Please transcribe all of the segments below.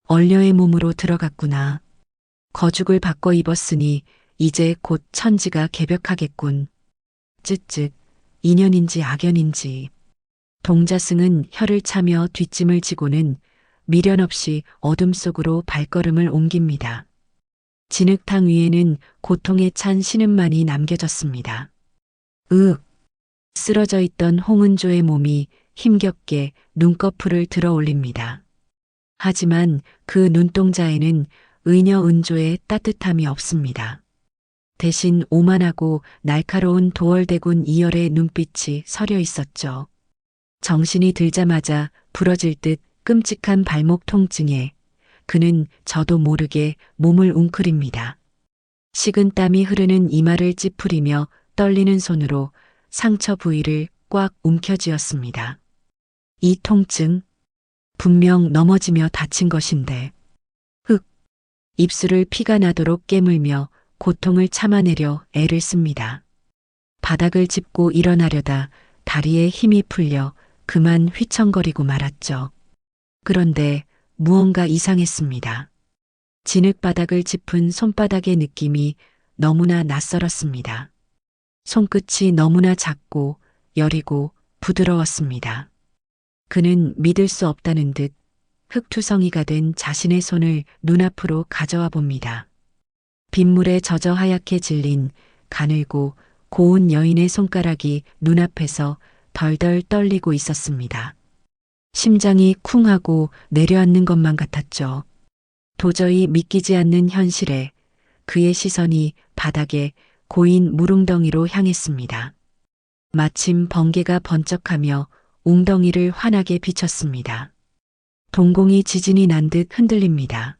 얼려의 몸으로 들어갔구나. 거죽을 바꿔 입었으니 이제 곧 천지가 개벽하겠군. 쯧쯧, 인연인지 악연인지. 동자승은 혀를 차며 뒷짐을 지고는 미련 없이 어둠 속으로 발걸음을 옮깁니다. 진흙탕 위에는 고통에 찬 신음만이 남겨졌습니다. 으윽, 쓰러져 있던 홍은조의 몸이 힘겹게 눈꺼풀을 들어 올립니다. 하지만 그 눈동자에는 의녀 은조의 따뜻함이 없습니다. 대신 오만하고 날카로운 도월대군 이열의 눈빛이 서려 있었죠. 정신이 들자마자 부러질 듯 끔찍한 발목 통증에 그는 저도 모르게 몸을 웅크립니다. 식은 땀이 흐르는 이마를 찌푸리며 떨리는 손으로 상처 부위를 꽉 움켜쥐었습니다. 이 통증, 분명 넘어지며 다친 것인데. 흑, 입술을 피가 나도록 깨물며 고통을 참아내려 애를 씁니다. 바닥을 짚고 일어나려다 다리에 힘이 풀려 그만 휘청거리고 말았죠. 그런데 무언가 이상했습니다. 진흙바닥을 짚은 손바닥의 느낌이 너무나 낯설었습니다. 손끝이 너무나 작고 여리고 부드러웠습니다. 그는 믿을 수 없다는 듯 흙투성이가 된 자신의 손을 눈앞으로 가져와 봅니다. 빗물에 젖어 하얗게 질린 가늘고 고운 여인의 손가락이 눈앞에서 덜덜 떨리고 있었습니다. 심장이 쿵하고 내려앉는 것만 같았죠. 도저히 믿기지 않는 현실에 그의 시선이 바닥에 고인 무릉덩이로 향했습니다. 마침 번개가 번쩍하며 웅덩이를 환하게 비쳤습니다. 동공이 지진이 난 듯 흔들립니다.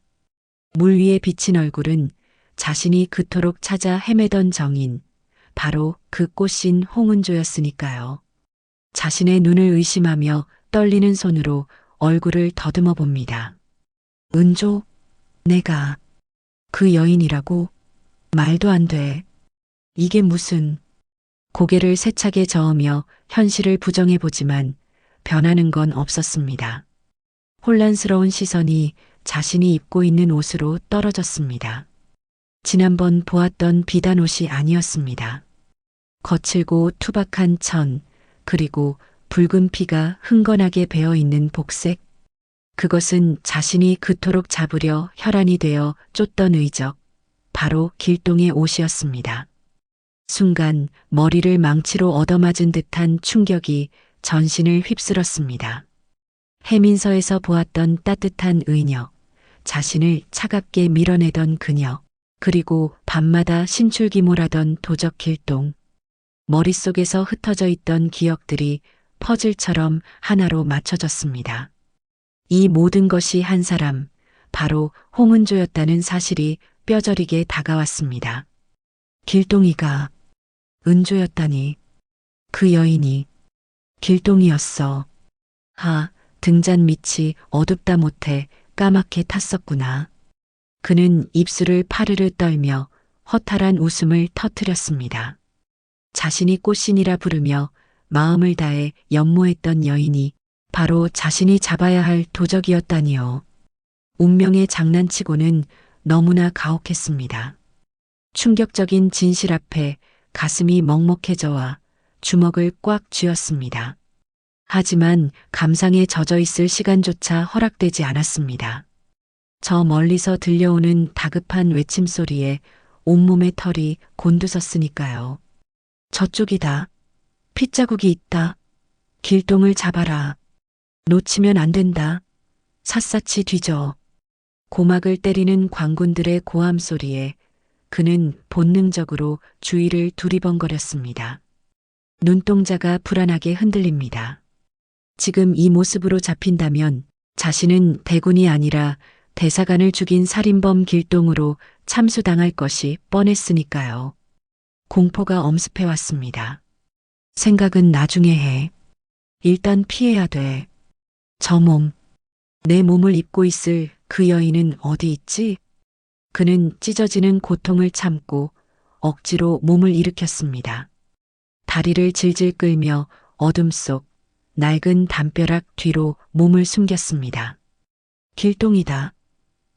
물 위에 비친 얼굴은 자신이 그토록 찾아 헤매던 정인, 바로 그 꽃신 홍은조였으니까요. 자신의 눈을 의심하며 떨리는 손으로 얼굴을 더듬어 봅니다. 은조, 내가 그 여인이라고? 말도 안 돼. 이게 무슨... 고개를 세차게 저으며 현실을 부정해 보지만 변하는 건 없었습니다. 혼란스러운 시선이 자신이 입고 있는 옷으로 떨어졌습니다. 지난번 보았던 비단 옷이 아니었습니다. 거칠고 투박한 천, 그리고 붉은 피가 흥건하게 배어 있는 복색. 그것은 자신이 그토록 잡으려 혈안이 되어 쫓던 의적, 바로 길동의 옷이었습니다. 순간 머리를 망치로 얻어맞은 듯한 충격이 전신을 휩쓸었습니다. 해민서에서 보았던 따뜻한 의녀, 자신을 차갑게 밀어내던 그녀, 그리고 밤마다 신출귀몰하던 도적 길동. 머릿속에서 흩어져 있던 기억들이 퍼즐처럼 하나로 맞춰졌습니다. 이 모든 것이 한 사람, 바로 홍은조였다는 사실이 뼈저리게 다가왔습니다. 길동이가 은조였다니. 그 여인이 길동이었어. 하, 등잔 밑이 어둡다 못해 까맣게 탔었구나. 그는 입술을 파르르 떨며 허탈한 웃음을 터뜨렸습니다. 자신이 꽃신이라 부르며 마음을 다해 연모했던 여인이 바로 자신이 잡아야 할 도적이었다니요. 운명의 장난치고는 너무나 가혹했습니다. 충격적인 진실 앞에 가슴이 먹먹해져와 주먹을 꽉 쥐었습니다. 하지만 감상에 젖어 있을 시간조차 허락되지 않았습니다. 저 멀리서 들려오는 다급한 외침소리에 온몸의 털이 곤두섰으니까요. 저쪽이다. 핏자국이 있다. 길동을 잡아라. 놓치면 안 된다. 샅샅이 뒤져. 고막을 때리는 광군들의 고함 소리에 그는 본능적으로 주위를 두리번거렸습니다. 눈동자가 불안하게 흔들립니다. 지금 이 모습으로 잡힌다면 자신은 대군이 아니라 대사관을 죽인 살인범 길동으로 참수당할 것이 뻔했으니까요. 공포가 엄습해왔습니다. 생각은 나중에 해. 일단 피해야 돼. 저 몸, 내 몸을 입고 있을 그 여인은 어디 있지? 그는 찢어지는 고통을 참고 억지로 몸을 일으켰습니다. 다리를 질질 끌며 어둠 속 낡은 담벼락 뒤로 몸을 숨겼습니다. 길동이다.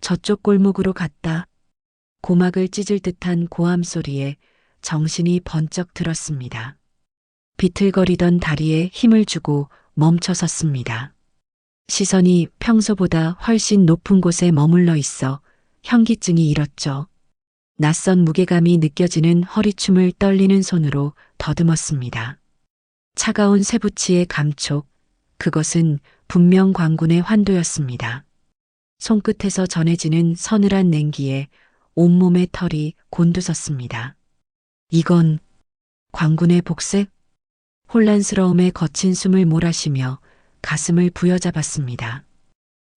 저쪽 골목으로 갔다. 고막을 찢을 듯한 고함 소리에 정신이 번쩍 들었습니다. 비틀거리던 다리에 힘을 주고 멈춰 섰습니다. 시선이 평소보다 훨씬 높은 곳에 머물러 있어 현기증이 일었죠. 낯선 무게감이 느껴지는 허리춤을 떨리는 손으로 더듬었습니다. 차가운 쇠붙이의 감촉, 그것은 분명 광군의 환도였습니다. 손끝에서 전해지는 서늘한 냉기에 온몸의 털이 곤두섰습니다. 이건 광군의 복색? 혼란스러움에 거친 숨을 몰아쉬며 가슴을 부여잡았습니다.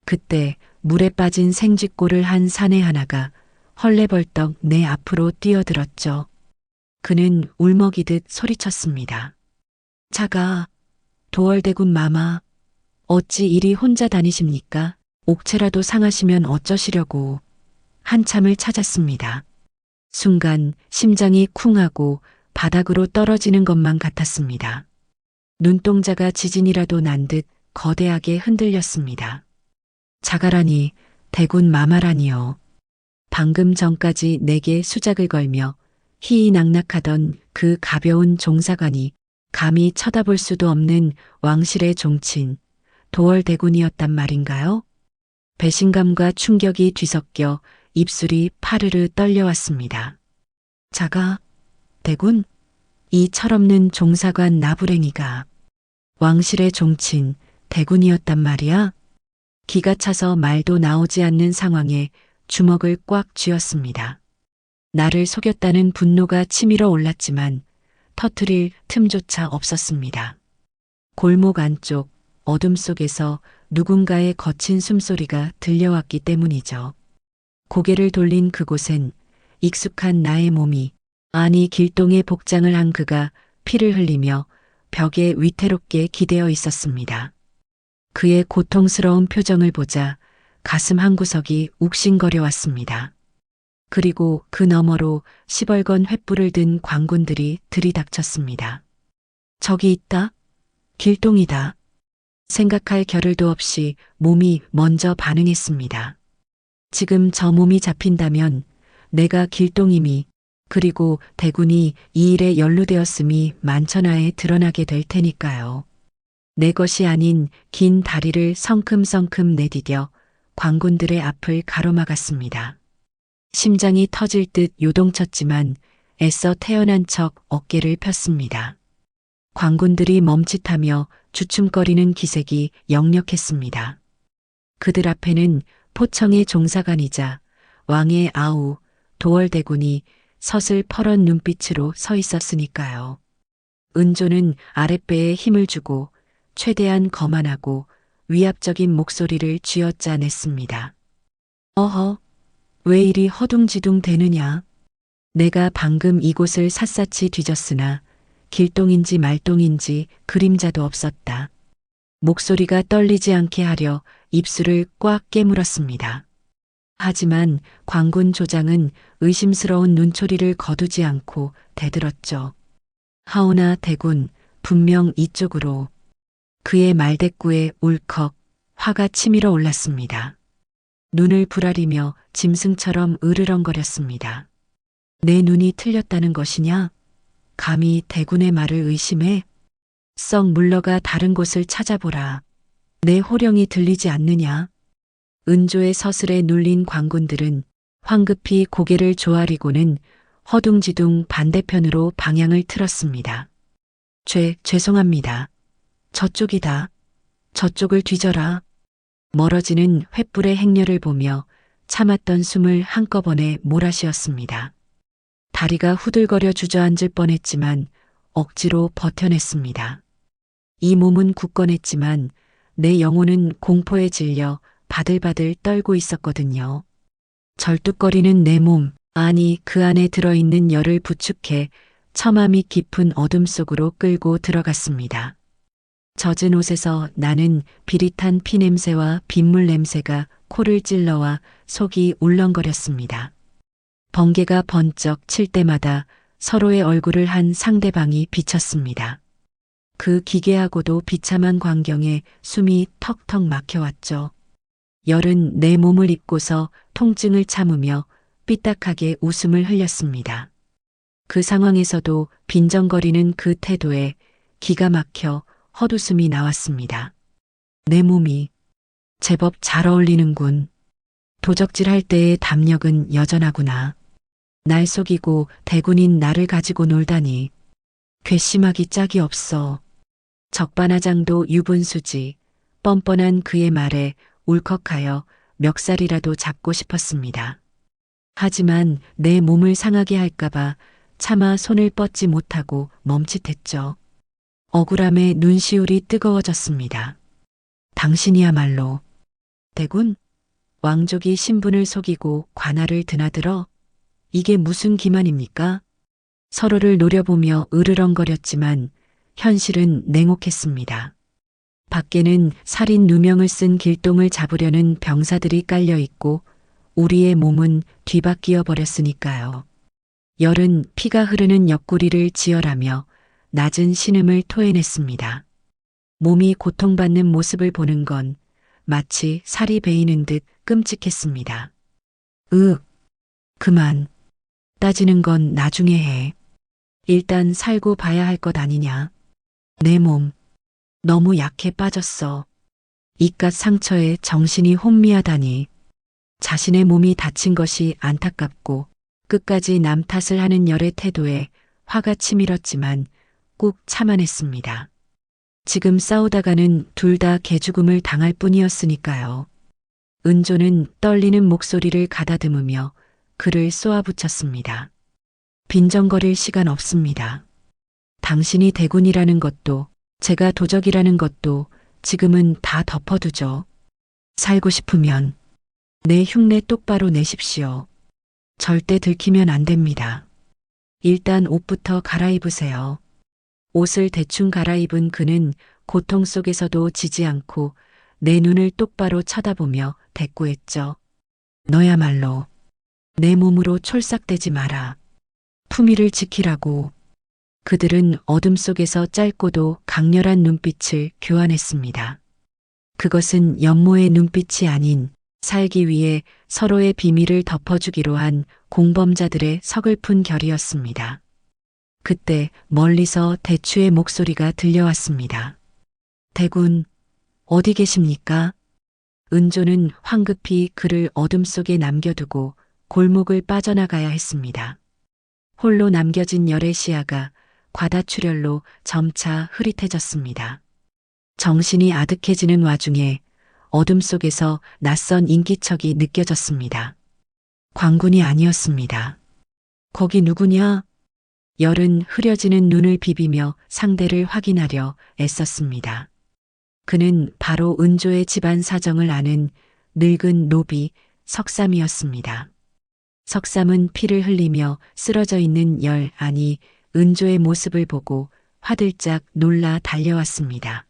그때 물에 빠진 생쥐꼴을 한 사내 하나가 헐레벌떡 내 앞으로 뛰어들었죠. 그는 울먹이듯 소리쳤습니다. 자가, 도월대군 마마, 어찌 이리 혼자 다니십니까? 옥체라도 상하시면 어쩌시려고. 한참을 찾았습니다. 순간 심장이 쿵하고 바닥으로 떨어지는 것만 같았습니다. 눈동자가 지진이라도 난 듯 거대하게 흔들렸습니다. 자가라니, 대군 마마라니요. 방금 전까지 내게 수작을 걸며 희희낙낙하던 그 가벼운 종사관이 감히 쳐다볼 수도 없는 왕실의 종친 도월대군이었단 말인가요? 배신감과 충격이 뒤섞여 입술이 파르르 떨려왔습니다. 자가, 대군? 이 철없는 종사관 나부랭이가 왕실의 종친 대군이었단 말이야? 기가 차서 말도 나오지 않는 상황에 주먹을 꽉 쥐었습니다. 나를 속였다는 분노가 치밀어 올랐지만 터트릴 틈조차 없었습니다. 골목 안쪽 어둠 속에서 누군가의 거친 숨소리가 들려왔기 때문이죠. 고개를 돌린 그곳엔 익숙한 나의 몸이, 아니 길동의 복장을 한 그가 피를 흘리며 벽에 위태롭게 기대어 있었습니다. 그의 고통스러운 표정을 보자 가슴 한구석이 욱신거려 왔습니다. 그리고 그 너머로 시벌건 횃불을 든 광군들이 들이닥쳤습니다. 저기 있다. 길동이다. 생각할 겨를도 없이 몸이 먼저 반응했습니다. 지금 저 몸이 잡힌다면 내가 길동임이, 그리고 대군이 이 일에 연루되었음이 만천하에 드러나게 될 테니까요. 내 것이 아닌 긴 다리를 성큼성큼 내디뎌 광군들의 앞을 가로막았습니다. 심장이 터질 듯 요동쳤지만 애써 태어난 척 어깨를 폈습니다. 광군들이 멈칫하며 주춤거리는 기색이 역력했습니다. 그들 앞에는 포청의 종사관이자 왕의 아우 도월대군이 서슬 퍼런 눈빛으로 서 있었으니까요. 은조는 아랫배에 힘을 주고 최대한 거만하고 위압적인 목소리를 쥐어짜냈습니다. 어허, 왜 이리 허둥지둥 대느냐? 내가 방금 이곳을 샅샅이 뒤졌으나 길동인지 말동인지 그림자도 없었다. 목소리가 떨리지 않게 하려 입술을 꽉 깨물었습니다. 하지만 광군 조장은 의심스러운 눈초리를 거두지 않고 대들었죠. 하오나 대군, 분명 이쪽으로. 그의 말대꾸에 울컥 화가 치밀어 올랐습니다. 눈을 부라리며 짐승처럼 으르렁거렸습니다. 내 눈이 틀렸다는 것이냐? 감히 대군의 말을 의심해? 썩 물러가 다른 곳을 찾아보라. 내 호령이 들리지 않느냐? 은조의 서슬에 눌린 광군들은 황급히 고개를 조아리고는 허둥지둥 반대편으로 방향을 틀었습니다. 죄송합니다. 저쪽이다. 저쪽을 뒤져라. 멀어지는 횃불의 행렬을 보며 참았던 숨을 한꺼번에 몰아쉬었습니다. 다리가 후들거려 주저앉을 뻔했지만 억지로 버텨냈습니다. 이 몸은 굳건했지만 내 영혼은 공포에 질려 바들바들 떨고 있었거든요. 절뚝거리는 내 몸, 아니 그 안에 들어있는 열을 부축해 처마미 깊은 어둠 속으로 끌고 들어갔습니다. 젖은 옷에서 나는 비릿한 피냄새와 빗물 냄새가 코를 찔러와 속이 울렁거렸습니다. 번개가 번쩍 칠 때마다 서로의 얼굴을 한 상대방이 비쳤습니다. 그 기괴하고도 비참한 광경에 숨이 턱턱 막혀왔죠. 열은 내 몸을 입고서 통증을 참으며 삐딱하게 웃음을 흘렸습니다. 그 상황에서도 빈정거리는 그 태도에 기가 막혀 헛웃음이 나왔습니다. 내 몸이 제법 잘 어울리는군. 도적질할 때의 담력은 여전하구나. 날 속이고 대군인 나를 가지고 놀다니. 괘씸하기 짝이 없어. 적반하장도 유분수지. 뻔뻔한 그의 말에 울컥하여 멱살이라도 잡고 싶었습니다. 하지만 내 몸을 상하게 할까봐 차마 손을 뻗지 못하고 멈칫했죠. 억울함에 눈시울이 뜨거워졌습니다. 당신이야말로 대군? 왕족이 신분을 속이고 관할을 드나들어? 이게 무슨 기만입니까? 서로를 노려보며 으르렁거렸지만 현실은 냉혹했습니다. 밖에는 살인 누명을 쓴 길동을 잡으려는 병사들이 깔려 있고 우리의 몸은 뒤바뀌어 버렸으니까요. 열은 피가 흐르는 옆구리를 지혈하며 낮은 신음을 토해냈습니다. 몸이 고통받는 모습을 보는 건 마치 살이 베이는 듯 끔찍했습니다. 그만. 따지는 건 나중에 해. 일단 살고 봐야 할 것 아니냐. 내 몸 너무 약해 빠졌어. 이깟 상처에 정신이 혼미하다니. 자신의 몸이 다친 것이 안타깝고 끝까지 남 탓을 하는 열의 태도에 화가 치밀었지만 꾹 참아냈습니다. 지금 싸우다가는 둘 다 개죽음을 당할 뿐이었으니까요. 은조는 떨리는 목소리를 가다듬으며 그를 쏘아붙였습니다. 빈정거릴 시간 없습니다. 당신이 대군이라는 것도 제가 도적이라는 것도 지금은 다 덮어두죠. 살고 싶으면 내 흉내 똑바로 내십시오. 절대 들키면 안 됩니다. 일단 옷부터 갈아입으세요. 옷을 대충 갈아입은 그는 고통 속에서도 지지 않고 내 눈을 똑바로 쳐다보며 대꾸했죠. 너야말로 내 몸으로 촐싹대지 마라. 품위를 지키라고. 그들은 어둠 속에서 짧고도 강렬한 눈빛을 교환했습니다. 그것은 연모의 눈빛이 아닌 살기 위해 서로의 비밀을 덮어주기로 한 공범자들의 서글픈 결이었습니다. 그때 멀리서 대추의 목소리가 들려왔습니다. 대군, 어디 계십니까? 은조는 황급히 그를 어둠 속에 남겨두고 골목을 빠져나가야 했습니다. 홀로 남겨진 열의 시야가 과다출혈로 점차 흐릿해졌습니다. 정신이 아득해지는 와중에 어둠 속에서 낯선 인기척이 느껴졌습니다. 광군이 아니었습니다. 거기 누구냐? 열은 흐려지는 눈을 비비며 상대를 확인하려 애썼습니다. 그는 바로 은조의 집안 사정을 아는 늙은 노비 석삼이었습니다. 석삼은 피를 흘리며 쓰러져 있는 열 아니 은조의 모습을 보고 화들짝 놀라 달려왔습니다.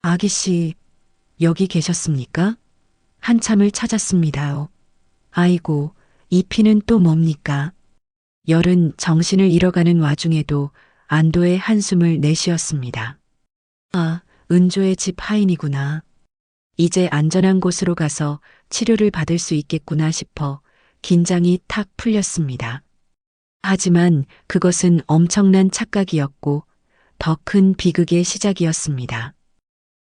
아기씨, 여기 계셨습니까? 한참을 찾았습니다요. 아이고, 이 피는 또 뭡니까? 열은 정신을 잃어가는 와중에도 안도의 한숨을 내쉬었습니다. 아, 은조의 집 하인이구나. 이제 안전한 곳으로 가서 치료를 받을 수 있겠구나 싶어 긴장이 탁 풀렸습니다. 하지만 그것은 엄청난 착각이었고 더 큰 비극의 시작이었습니다.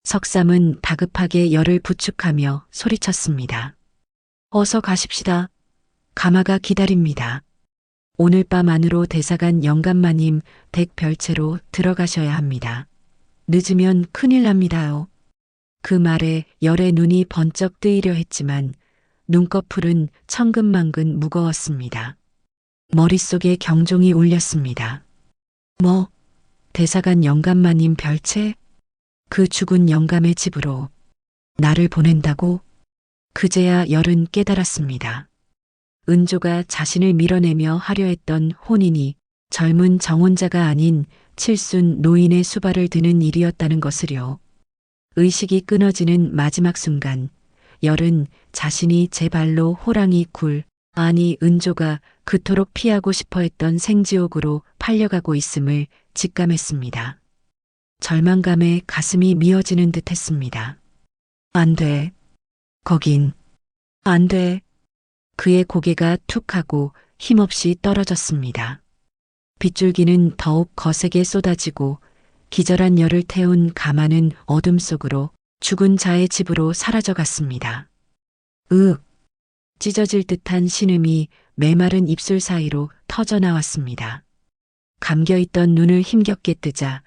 석삼은 다급하게 열을 부축하며 소리쳤습니다. 어서 가십시다. 가마가 기다립니다. 오늘 밤 안으로 대사관 영감마님 댁 별채로 들어가셔야 합니다. 늦으면 큰일 납니다요. 그 말에 열의 눈이 번쩍 뜨이려 했지만 눈꺼풀은 천근만근 무거웠습니다. 머릿속에 경종이 울렸습니다. 뭐? 대사관 영감마님 별채? 그 죽은 영감의 집으로 나를 보낸다고? 그제야 열은 깨달았습니다. 은조가 자신을 밀어내며 하려 했던 혼인이 젊은 정혼자가 아닌 칠순 노인의 수발을 드는 일이었다는 것을요. 의식이 끊어지는 마지막 순간 열은 자신이 제 발로 호랑이 굴 아니 은조가 그토록 피하고 싶어 했던 생지옥으로 팔려가고 있음을 직감했습니다. 절망감에 가슴이 미어지는 듯 했습니다. 안 돼. 거긴 안 돼. 그의 고개가 툭 하고 힘없이 떨어졌습니다. 빗줄기는 더욱 거세게 쏟아지고 기절한 열을 태운 가마는 어둠 속으로 죽은 자의 집으로 사라져 갔습니다. 으, 찢어질 듯한 신음이 메마른 입술 사이로 터져 나왔습니다. 감겨있던 눈을 힘겹게 뜨자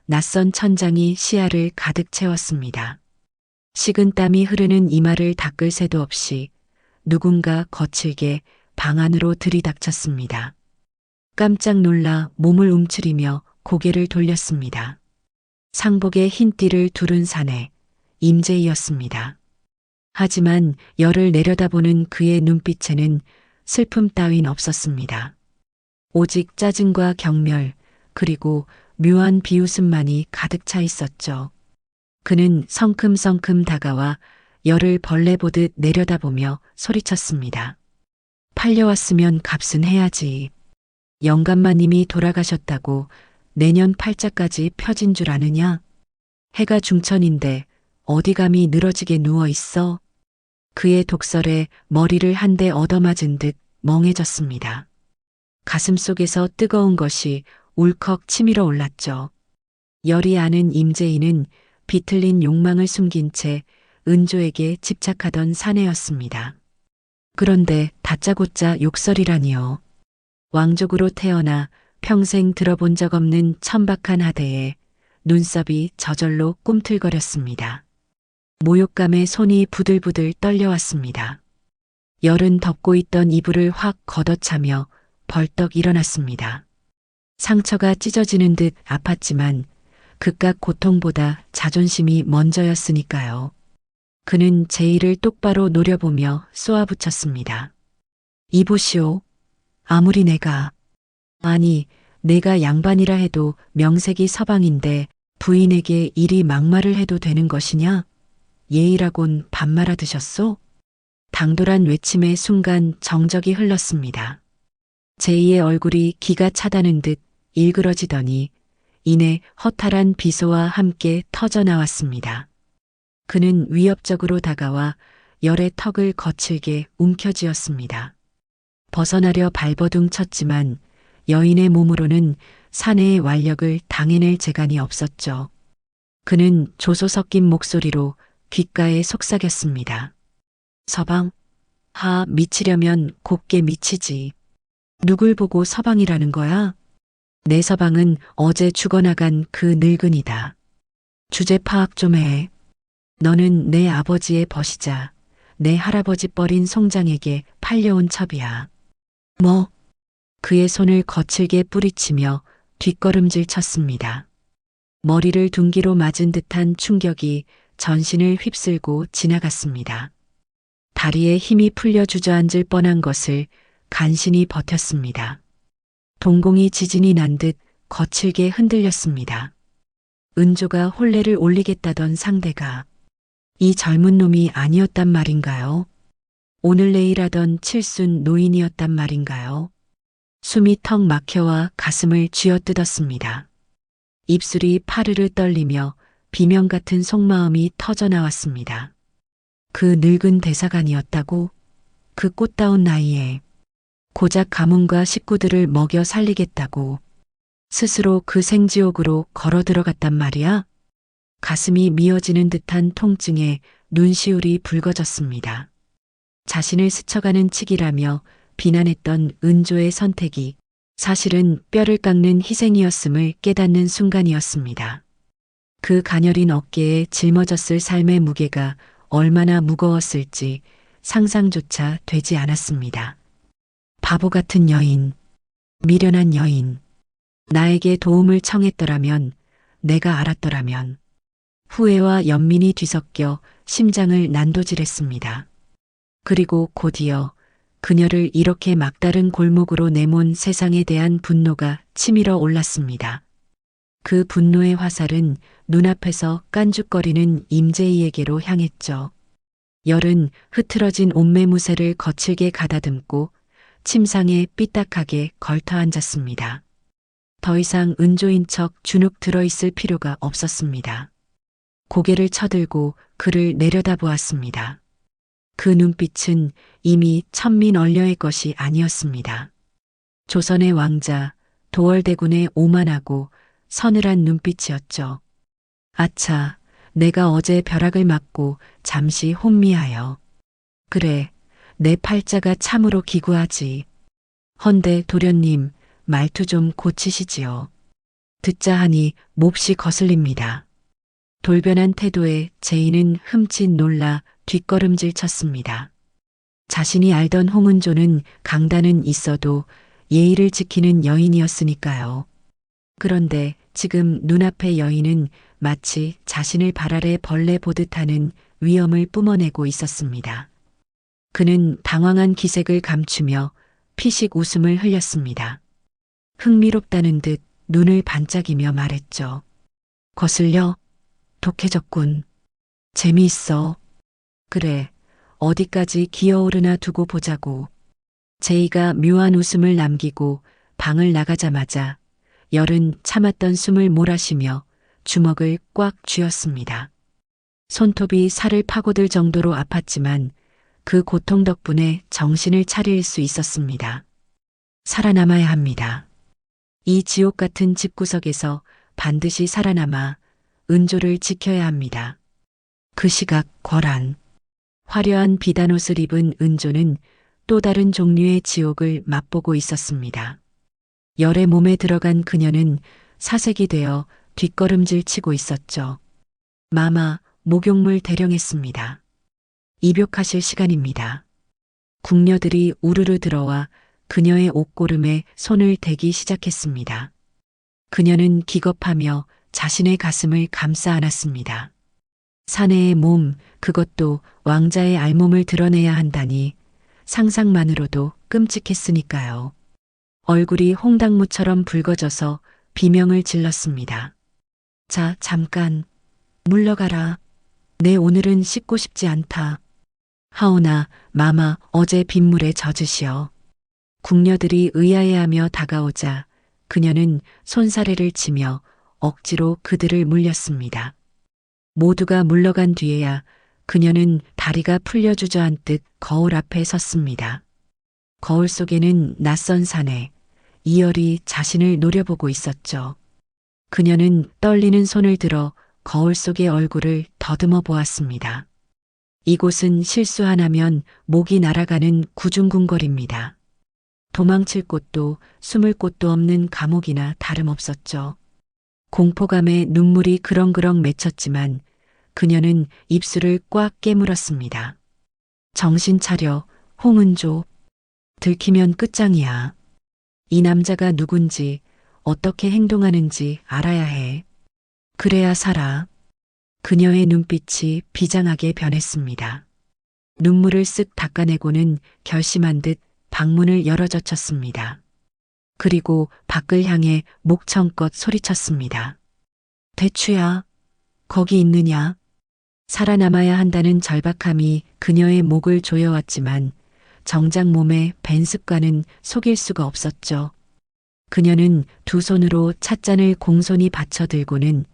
낯선 천장이 시야를 가득 채웠습니다. 식은 땀이 흐르는 이마를 닦을 새도 없이 누군가 거칠게 방 안으로 들이닥쳤습니다. 깜짝 놀라 몸을 움츠리며 고개를 돌렸습니다. 상복에 흰 띠를 두른 사내 임재희였습니다. 하지만 열을 내려다보는 그의 눈빛에는 슬픔 따윈 없었습니다. 오직 짜증과 경멸 그리고 묘한 비웃음만이 가득 차 있었죠. 그는 성큼성큼 다가와 열을 벌레 보듯 내려다보며 소리쳤습니다. 팔려왔으면 값은 해야지. 영감마님이 돌아가셨다고 내년 팔자까지 펴진 줄 아느냐? 해가 중천인데 어디 감히 늘어지게 누워 있어? 그의 독설에 머리를 한 대 얻어맞은 듯 멍해졌습니다. 가슴 속에서 뜨거운 것이 울컥 치밀어 올랐죠. 열이 아는 임재희는 비틀린 욕망을 숨긴 채 은조에게 집착하던 사내였습니다. 그런데 다짜고짜 욕설이라니요. 왕족으로 태어나 평생 들어본 적 없는 천박한 하대에 눈썹이 저절로 꿈틀거렸습니다. 모욕감에 손이 부들부들 떨려왔습니다. 열은 덮고 있던 이불을 확 걷어차며 벌떡 일어났습니다. 상처가 찢어지는 듯 아팠지만 그깟 고통보다 자존심이 먼저였으니까요. 그는 제의를 똑바로 노려보며 쏘아붙였습니다. 이보시오. 아무리 내가 양반이라 해도 명색이 서방인데 부인에게 이리 막말을 해도 되는 것이냐? 예의라곤 밥 말아 드셨소? 당돌한 외침의 순간 정적이 흘렀습니다. 제이의 얼굴이 기가 차다는 듯 일그러지더니 이내 허탈한 비소와 함께 터져 나왔습니다. 그는 위협적으로 다가와 열의 턱을 거칠게 움켜쥐었습니다. 벗어나려 발버둥 쳤지만 여인의 몸으로는 사내의 완력을 당해낼 재간이 없었죠. 그는 조소 섞인 목소리로 귓가에 속삭였습니다. 서방, 미치려면 곱게 미치지. 누굴 보고 서방이라는 거야? 내 서방은 어제 죽어나간 그 늙은이다. 주제 파악 좀 해. 너는 내 아버지의 벗이자 내 할아버지 뻘인 송장에게 팔려온 첩이야. 뭐? 그의 손을 거칠게 뿌리치며 뒷걸음질 쳤습니다. 머리를 둔기로 맞은 듯한 충격이 전신을 휩쓸고 지나갔습니다. 다리에 힘이 풀려 주저앉을 뻔한 것을 간신히 버텼습니다. 동공이 지진이 난 듯 거칠게 흔들렸습니다. 은조가 혼례를 올리겠다던 상대가 이 젊은 놈이 아니었단 말인가요? 오늘 내일 하던 칠순 노인이었단 말인가요? 숨이 턱 막혀와 가슴을 쥐어뜯었습니다. 입술이 파르르 떨리며 비명 같은 속마음이 터져 나왔습니다. 그 늙은 대사관이었다고? 그 꽃다운 나이에 고작 가문과 식구들을 먹여 살리겠다고 스스로 그 생지옥으로 걸어 들어갔단 말이야? 가슴이 미어지는 듯한 통증에 눈시울이 붉어졌습니다. 자신을 스쳐가는 치기라며 비난했던 은조의 선택이 사실은 뼈를 깎는 희생이었음을 깨닫는 순간이었습니다. 그 가녀린 어깨에 짊어졌을 삶의 무게가 얼마나 무거웠을지 상상조차 되지 않았습니다. 바보 같은 여인, 미련한 여인, 나에게 도움을 청했더라면, 내가 알았더라면, 후회와 연민이 뒤섞여 심장을 난도질했습니다. 그리고 곧이어 그녀를 이렇게 막다른 골목으로 내몬 세상에 대한 분노가 치밀어 올랐습니다. 그 분노의 화살은 눈앞에서 깐죽거리는 임재희에게로 향했죠. 열은 흐트러진 옷매무새를 거칠게 가다듬고 침상에 삐딱하게 걸터 앉았습니다. 더 이상 은조인 척 주눅 들어있을 필요가 없었습니다. 고개를 쳐들고 그를 내려다보았습니다. 그 눈빛은 이미 천민언려의 것이 아니었습니다. 조선의 왕자 도월대군의 오만하고 서늘한 눈빛이었죠. 아차, 내가 어제 벼락을 맞고 잠시 혼미하여. 그래, 내 팔자가 참으로 기구하지. 헌데 도련님, 말투 좀 고치시지요. 듣자 하니 몹시 거슬립니다. 돌변한 태도에 제인은 흠칫 놀라 뒷걸음질 쳤습니다. 자신이 알던 홍은조는 강단은 있어도 예의를 지키는 여인이었으니까요. 그런데 지금 눈앞의 여인은 마치 자신을 발 아래 벌레 보듯 하는 위엄을 뿜어내고 있었습니다. 그는 당황한 기색을 감추며 피식 웃음을 흘렸습니다. 흥미롭다는 듯 눈을 반짝이며 말했죠. 거슬려? 독해졌군. 재미있어. 그래, 어디까지 기어오르나 두고 보자고. 제이가 묘한 웃음을 남기고 방을 나가자마자 열은 참았던 숨을 몰아쉬며 주먹을 꽉 쥐었습니다. 손톱이 살을 파고들 정도로 아팠지만 그 고통 덕분에 정신을 차릴 수 있었습니다. 살아남아야 합니다. 이 지옥 같은 집구석에서 반드시 살아남아 은조를 지켜야 합니다. 그 시각 거란. 화려한 비단옷을 입은 은조는 또 다른 종류의 지옥을 맛보고 있었습니다. 열의 몸에 들어간 그녀는 사색이 되어 뒷걸음질 치고 있었죠. 마마, 목욕물 대령했습니다. 입욕하실 시간입니다. 궁녀들이 우르르 들어와 그녀의 옷고름에 손을 대기 시작했습니다. 그녀는 기겁하며 자신의 가슴을 감싸 안았습니다. 사내의 몸, 그것도 왕자의 알몸을 드러내야 한다니 상상만으로도 끔찍했으니까요. 얼굴이 홍당무처럼 붉어져서 비명을 질렀습니다. 자, 잠깐. 물러가라. 내 오늘은 씻고 싶지 않다. 하오나, 마마, 어제 빗물에 젖으시어. 궁녀들이 의아해하며 다가오자 그녀는 손사래를 치며 억지로 그들을 물렸습니다. 모두가 물러간 뒤에야 그녀는 다리가 풀려 주저앉듯 거울 앞에 섰습니다. 거울 속에는 낯선 사내, 이열이 자신을 노려보고 있었죠. 그녀는 떨리는 손을 들어 거울 속의 얼굴을 더듬어 보았습니다. 이곳은 실수 하나면 목이 날아가는 구중궁궐입니다. 도망칠 곳도 숨을 곳도 없는 감옥이나 다름없었죠. 공포감에 눈물이 그렁그렁 맺혔지만 그녀는 입술을 꽉 깨물었습니다. 정신 차려, 홍은조. 들키면 끝장이야. 이 남자가 누군지, 어떻게 행동하는지 알아야 해. 그래야 살아. 그녀의 눈빛이 비장하게 변했습니다. 눈물을 쓱 닦아내고는 결심한 듯 방문을 열어젖혔습니다. 그리고 밖을 향해 목청껏 소리쳤습니다. 대추야, 거기 있느냐? 살아남아야 한다는 절박함이 그녀의 목을 조여왔지만 정작 몸의 밴 습관은 속일 수가 없었죠. 그녀는 두 손으로 찻잔을 공손히 받쳐 들고는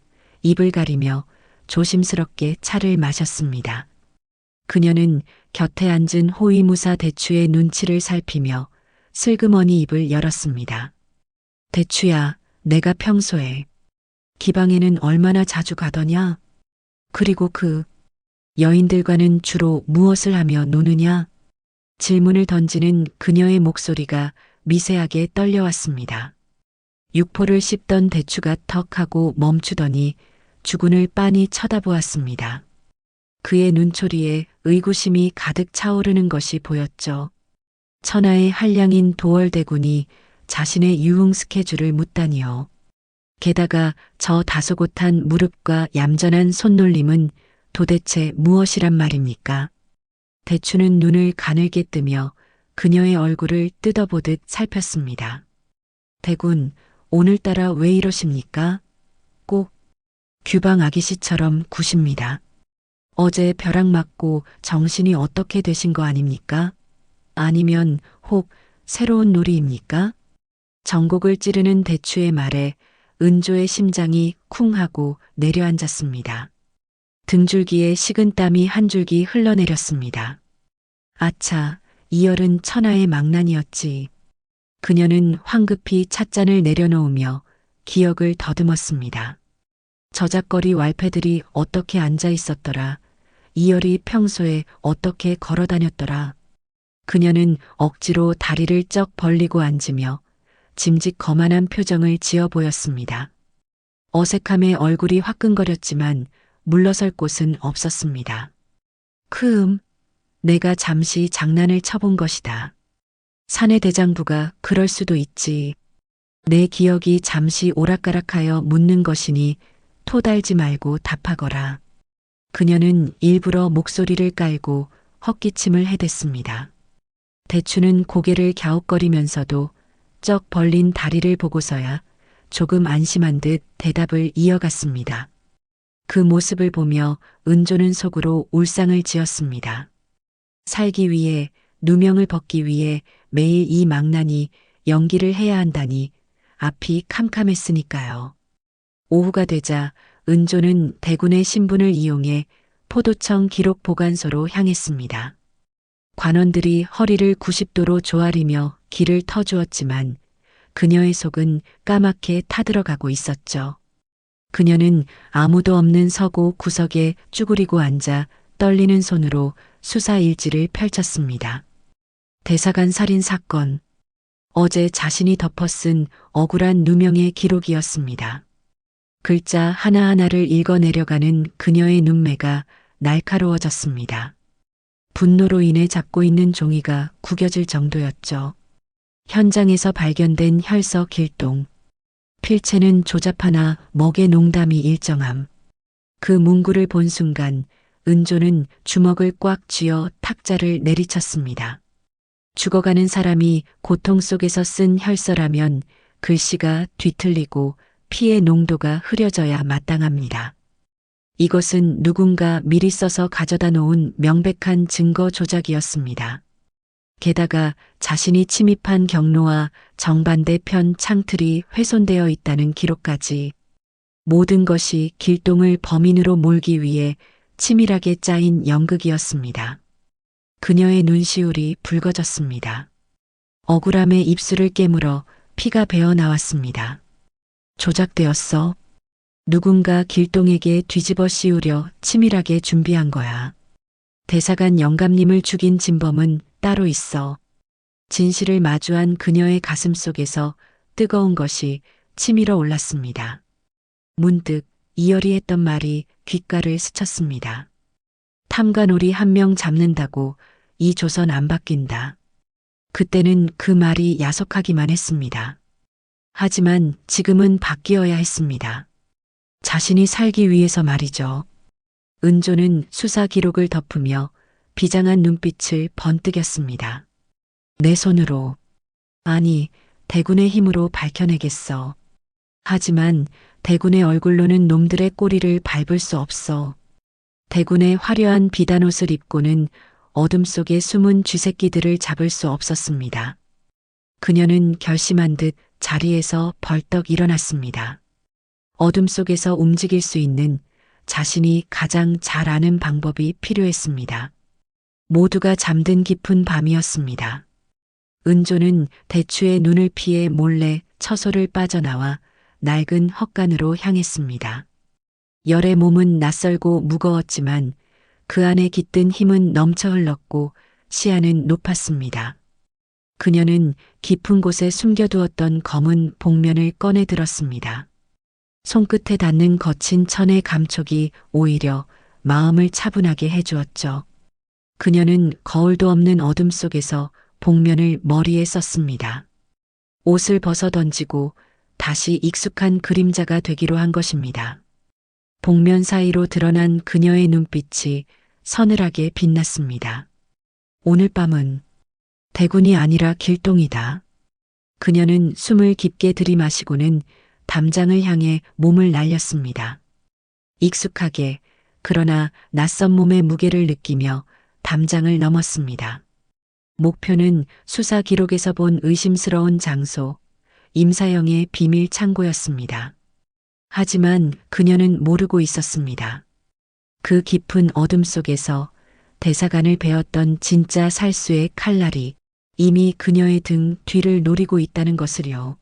입을 가리며 조심스럽게 차를 마셨습니다. 그녀는 곁에 앉은 호위무사 대추의 눈치를 살피며 슬그머니 입을 열었습니다. 대추야, 내가 평소에 기방에는 얼마나 자주 가더냐? 그리고 그 여인들과는 주로 무엇을 하며 노느냐? 질문을 던지는 그녀의 목소리가 미세하게 떨려왔습니다. 육포를 씹던 대추가 턱하고 멈추더니 주군을 빤히 쳐다보았습니다. 그의 눈초리에 의구심이 가득 차오르는 것이 보였죠. 천하의 한량인 도월대군이 자신의 유흥 스케줄을 묻다니요. 게다가 저 다소곳한 무릎과 얌전한 손놀림은 도대체 무엇이란 말입니까? 대추는 눈을 가늘게 뜨며 그녀의 얼굴을 뜯어보듯 살폈습니다. 대군, 오늘따라 왜 이러십니까? 꼭 규방 아기씨처럼 구십니다. 어제 벼락 맞고 정신이 어떻게 되신 거 아닙니까? 아니면 혹 새로운 놀이입니까? 전곡을 찌르는 대추의 말에 은조의 심장이 쿵 하고 내려앉았습니다. 등줄기에 식은 땀이 한 줄기 흘러내렸습니다. 아차, 이열은 천하의 망난이었지. 그녀는 황급히 찻잔을 내려놓으며 기억을 더듬었습니다. 저작거리 왈패들이 어떻게 앉아 있었더라. 이열이 평소에 어떻게 걸어 다녔더라. 그녀는 억지로 다리를 쩍 벌리고 앉으며 짐짓 거만한 표정을 지어 보였습니다. 어색함에 얼굴이 화끈거렸지만 물러설 곳은 없었습니다. 내가 잠시 장난을 쳐본 것이다. 사내 대장부가 그럴 수도 있지. 내 기억이 잠시 오락가락하여 묻는 것이니 토달지 말고 답하거라. 그녀는 일부러 목소리를 깔고 헛기침을 해댔습니다. 대추는 고개를 갸웃거리면서도 쩍 벌린 다리를 보고서야 조금 안심한 듯 대답을 이어갔습니다. 그 모습을 보며 은조는 속으로 울상을 지었습니다. 살기 위해, 누명을 벗기 위해 매일 이 망나니 연기를 해야 한다니 앞이 캄캄했으니까요. 오후가 되자 은조는 대군의 신분을 이용해 포도청 기록 보관소로 향했습니다. 관원들이 허리를 90도로 조아리며 길을 터주었지만 그녀의 속은 까맣게 타들어가고 있었죠. 그녀는 아무도 없는 서고 구석에 쭈그리고 앉아 떨리는 손으로 수사 일지를 펼쳤습니다. 대사관 살인 사건. 어제 자신이 덮어쓴 억울한 누명의 기록이었습니다. 글자 하나하나를 읽어내려가는 그녀의 눈매가 날카로워졌습니다. 분노로 인해 잡고 있는 종이가 구겨질 정도였죠. 현장에서 발견된 혈서 길동. 필체는 조잡하나 먹의 농담이 일정함. 그 문구를 본 순간 은조는 주먹을 꽉 쥐어 탁자를 내리쳤습니다. 죽어가는 사람이 고통 속에서 쓴 혈서라면 글씨가 뒤틀리고 피의 농도가 흐려져야 마땅합니다. 이것은 누군가 미리 써서 가져다 놓은 명백한 증거 조작이었습니다. 게다가 자신이 침입한 경로와 정반대 편 창틀이 훼손되어 있다는 기록까지. 모든 것이 길동을 범인으로 몰기 위해 치밀하게 짜인 연극이었습니다. 그녀의 눈시울이 붉어졌습니다. 억울함에 입술을 깨물어 피가 배어 나왔습니다. 조작되었어. 누군가 길동에게 뒤집어 씌우려 치밀하게 준비한 거야. 대사관 영감님을 죽인 진범은 따로 있어. 진실을 마주한 그녀의 가슴 속에서 뜨거운 것이 치밀어 올랐습니다. 문득 이열이 했던 말이 귓가를 스쳤습니다. 탐관오리 한 명 잡는다고 이 조선 안 바뀐다. 그때는 그 말이 야속하기만 했습니다. 하지만 지금은 바뀌어야 했습니다. 자신이 살기 위해서 말이죠. 은조는 수사 기록을 덮으며 비장한 눈빛을 번뜩였습니다. 내 손으로, 아니, 대군의 힘으로 밝혀내겠어. 하지만 대군의 얼굴로는 놈들의 꼬리를 밟을 수 없어. 대군의 화려한 비단옷을 입고는 어둠 속에 숨은 쥐새끼들을 잡을 수 없었습니다. 그녀는 결심한 듯 자리에서 벌떡 일어났습니다. 어둠 속에서 움직일 수 있는 자신이 가장 잘 아는 방법이 필요했습니다. 모두가 잠든 깊은 밤이었습니다. 은조는 대추의 눈을 피해 몰래 처소를 빠져나와 낡은 헛간으로 향했습니다. 열의 몸은 낯설고 무거웠지만 그 안에 깃든 힘은 넘쳐 흘렀고 시야는 높았습니다. 그녀는 깊은 곳에 숨겨두었던 검은 복면을 꺼내 들었습니다. 손끝에 닿는 거친 천의 감촉이 오히려 마음을 차분하게 해주었죠. 그녀는 거울도 없는 어둠 속에서 복면을 머리에 썼습니다. 옷을 벗어 던지고 다시 익숙한 그림자가 되기로 한 것입니다. 복면 사이로 드러난 그녀의 눈빛이 서늘하게 빛났습니다. 오늘 밤은 대군이 아니라 길동이다. 그녀는 숨을 깊게 들이마시고는 담장을 향해 몸을 날렸습니다. 익숙하게, 그러나 낯선 몸의 무게를 느끼며 담장을 넘었습니다. 목표는 수사 기록에서 본 의심스러운 장소, 임사영의 비밀 창고였습니다. 하지만 그녀는 모르고 있었습니다. 그 깊은 어둠 속에서 대사관을 베었던 진짜 살수의 칼날이 이미 그녀의 등 뒤를 노리고 있다는 것을요.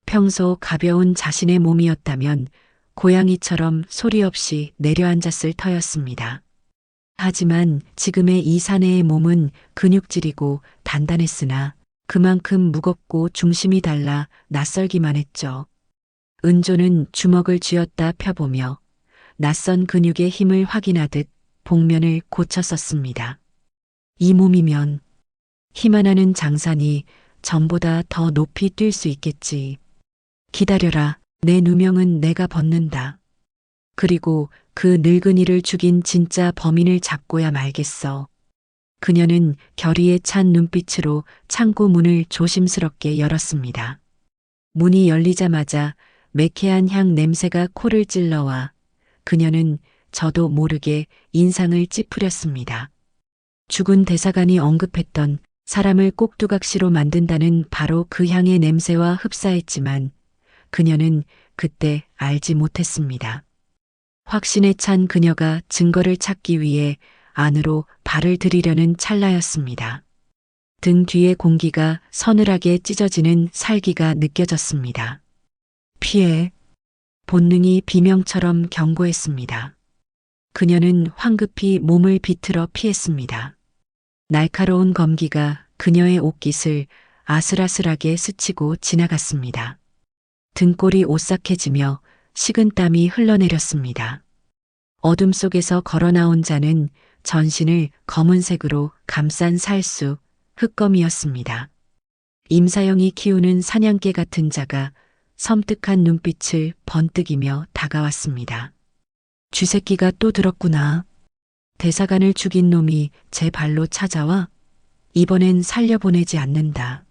평소 가벼운 자신의 몸이었다면 고양이처럼 소리 없이 내려앉았을 터였습니다. 하지만 지금의 이 사내의 몸은 근육질이고 단단했으나 그만큼 무겁고 중심이 달라 낯설기만 했죠. 은조는 주먹을 쥐었다 펴보며 낯선 근육의 힘을 확인하듯 복면을 고쳤었습니다. 이 몸이면 힘 하나는 장산이 전보다 더 높이 뛸 수 있겠지. 기다려라. 내 누명은 내가 벗는다. 그리고 그 늙은이를 죽인 진짜 범인을 잡고야 말겠어. 그녀는 결의에 찬 눈빛으로 창고 문을 조심스럽게 열었습니다. 문이 열리자마자 매캐한 향 냄새가 코를 찔러와 그녀는 저도 모르게 인상을 찌푸렸습니다. 죽은 대사관이 언급했던 사람을 꼭두각시로 만든다는 바로 그 향의 냄새와 흡사했지만 그녀는 그때 알지 못했습니다. 확신에 찬 그녀가 증거를 찾기 위해 안으로 발을 들이려는 찰나였습니다. 등 뒤의 공기가 서늘하게 찢어지는 살기가 느껴졌습니다. 피해. 본능이 비명처럼 경고했습니다. 그녀는 황급히 몸을 비틀어 피했습니다. 날카로운 검기가 그녀의 옷깃을 아슬아슬하게 스치고 지나갔습니다. 등골이 오싹해지며 식은땀이 흘러내렸습니다. 어둠 속에서 걸어나온 자는 전신을 검은색으로 감싼 살수, 흑검이었습니다. 임사영이 키우는 사냥개 같은 자가 섬뜩한 눈빛을 번뜩이며 다가왔습니다. 쥐새끼가 또 들었구나. 대사관을 죽인 놈이 제 발로 찾아와 이번엔 살려보내지 않는다.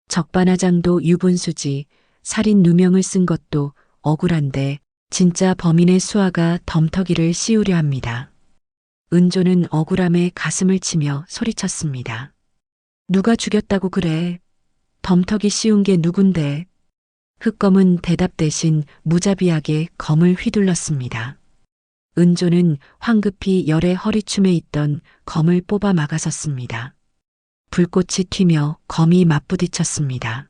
적반하장도 유분수지 살인 누명을 쓴 것도 억울한데 진짜 범인의 수하가 덤터기를 씌우려 합니다. 은조는 억울함에 가슴을 치며 소리쳤습니다. 누가 죽였다고 그래? 덤터기 씌운 게 누군데? 흑검은 대답 대신 무자비하게 검을 휘둘렀습니다. 은조는 황급히 열의 허리춤에 있던 검을 뽑아 막아섰습니다. 불꽃이 튀며 검이 맞부딪혔습니다.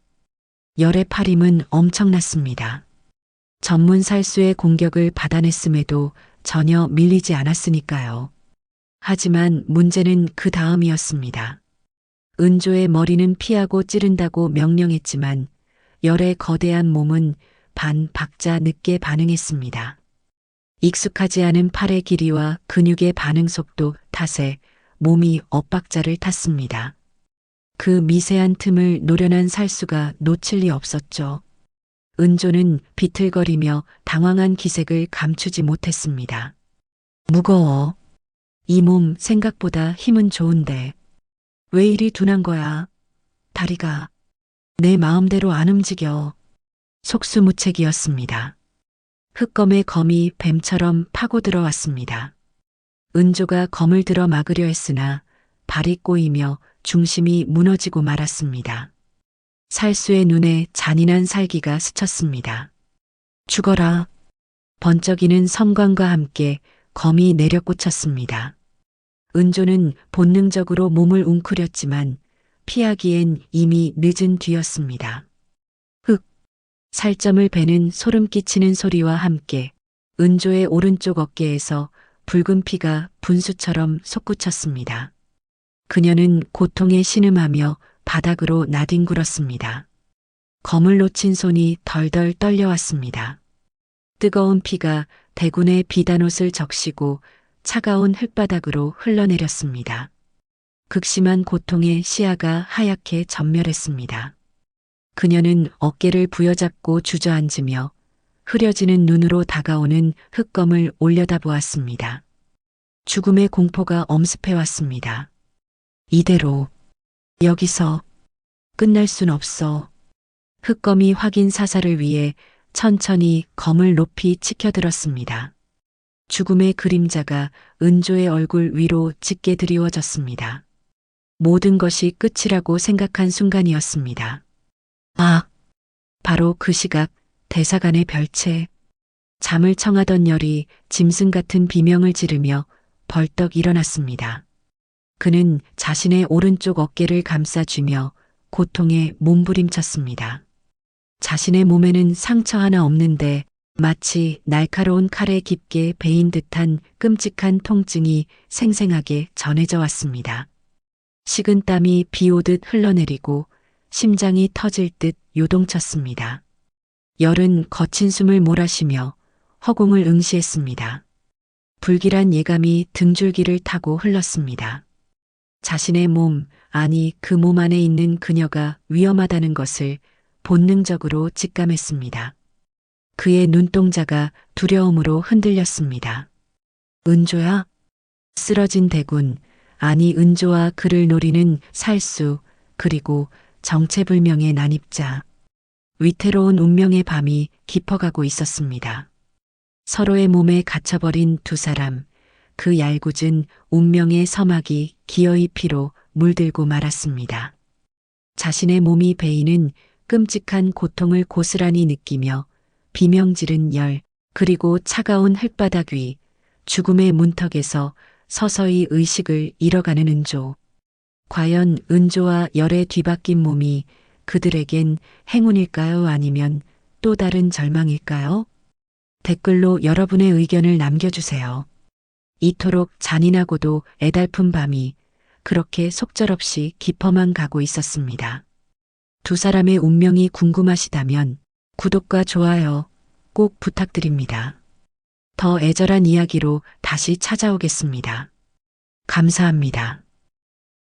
열의 팔힘은 엄청났습니다. 전문 살수의 공격을 받아냈음에도 전혀 밀리지 않았으니까요. 하지만 문제는 그 다음이었습니다. 은조의 머리는 피하고 찌른다고 명령했지만 열의 거대한 몸은 반 박자 늦게 반응했습니다. 익숙하지 않은 팔의 길이와 근육의 반응 속도 탓에 몸이 엇박자를 탔습니다. 그 미세한 틈을 노련한 살수가 놓칠 리 없었죠. 은조는 비틀거리며 당황한 기색을 감추지 못했습니다. 무거워. 이 몸 생각보다 힘은 좋은데 왜 이리 둔한 거야? 다리가 내 마음대로 안 움직여. 속수무책이었습니다. 흑검의 검이 뱀처럼 파고 들어왔습니다. 은조가 검을 들어 막으려 했으나 발이 꼬이며 중심이 무너지고 말았습니다. 살수의 눈에 잔인한 살기가 스쳤습니다. 죽어라. 번쩍이는 섬광과 함께 검이 내려꽂혔습니다. 은조는 본능적으로 몸을 웅크렸지만 피하기엔 이미 늦은 뒤였습니다. 흑. 살점을 베는 소름 끼치는 소리와 함께 은조의 오른쪽 어깨에서 붉은 피가 분수처럼 솟구쳤습니다. 그녀는 고통에 신음하며 바닥으로 나뒹굴었습니다. 검을 놓친 손이 덜덜 떨려왔습니다. 뜨거운 피가 대군의 비단옷을 적시고 차가운 흙바닥으로 흘러내렸습니다. 극심한 고통에 시야가 하얗게 전멸했습니다. 그녀는 어깨를 부여잡고 주저앉으며 흐려지는 눈으로 다가오는 흑검을 올려다보았습니다. 죽음의 공포가 엄습해왔습니다. 이대로 여기서 끝날 순 없어. 흑검이 확인 사살을 위해 천천히 검을 높이 치켜들었습니다. 죽음의 그림자가 은조의 얼굴 위로 짙게 드리워졌습니다. 모든 것이 끝이라고 생각한 순간이었습니다. 아! 바로 그 시각 대사관의 별채. 잠을 청하던 열이 짐승 같은 비명을 지르며 벌떡 일어났습니다. 그는 자신의 오른쪽 어깨를 감싸쥐며 고통에 몸부림쳤습니다. 자신의 몸에는 상처 하나 없는데 마치 날카로운 칼에 깊게 베인 듯한 끔찍한 통증이 생생하게 전해져 왔습니다. 식은 땀이 비 오듯 흘러내리고 심장이 터질 듯 요동쳤습니다. 열은 거친 숨을 몰아쉬며 허공을 응시했습니다. 불길한 예감이 등줄기를 타고 흘렀습니다. 자신의 몸, 아니 그 몸 안에 있는 그녀가 위험하다는 것을 본능적으로 직감했습니다. 그의 눈동자가 두려움으로 흔들렸습니다. 은조야? 쓰러진 대군, 아니 은조와 그를 노리는 살수, 그리고 정체불명의 난입자. 위태로운 운명의 밤이 깊어가고 있었습니다. 서로의 몸에 갇혀버린 두 사람, 그 얄궂은 운명의 서막이 기어이 피로 물들고 말았습니다. 자신의 몸이 베이는 끔찍한 고통을 고스란히 느끼며 비명지른 열, 그리고 차가운 흙바닥 위, 죽음의 문턱에서 서서히 의식을 잃어가는 은조. 과연 은조와 열에 뒤바뀐 몸이 그들에겐 행운일까요? 아니면 또 다른 절망일까요? 댓글로 여러분의 의견을 남겨주세요. 이토록 잔인하고도 애달픈 밤이 그렇게 속절없이 깊어만 가고 있었습니다. 두 사람의 운명이 궁금하시다면 구독과 좋아요 꼭 부탁드립니다. 더 애절한 이야기로 다시 찾아오겠습니다. 감사합니다.